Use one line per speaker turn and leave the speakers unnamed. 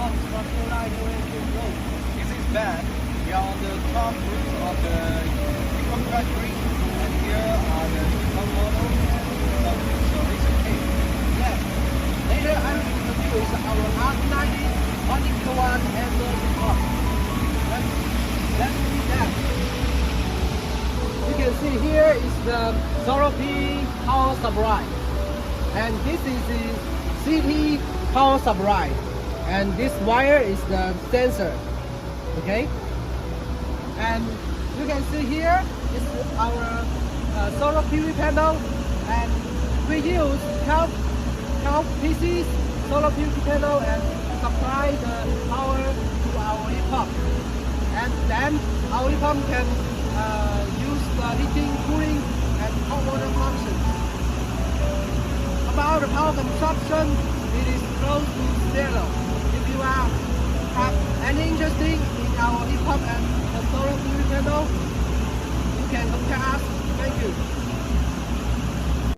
hot structure line going to go. This is bad. We are on the top roof of the heat factory, and here are the heat model and something. So it's okay. Yes. Later I will introduce our R90 1 kilowatt and the pump. Let's see that. You can see here is the solar PV power supply, and this is the CT power supply, and this wire is the sensor. Okay, and you can see here is our solar PV panel, and we use 12 pieces solar PV panel and supply the power to our heat pump, and then our heat pump can use the heating, cooling, and hot water functions. About the power consumption, it is close to zero. If you have any interest in our heat pump and the solar PV panel, you can contact us. Thank you.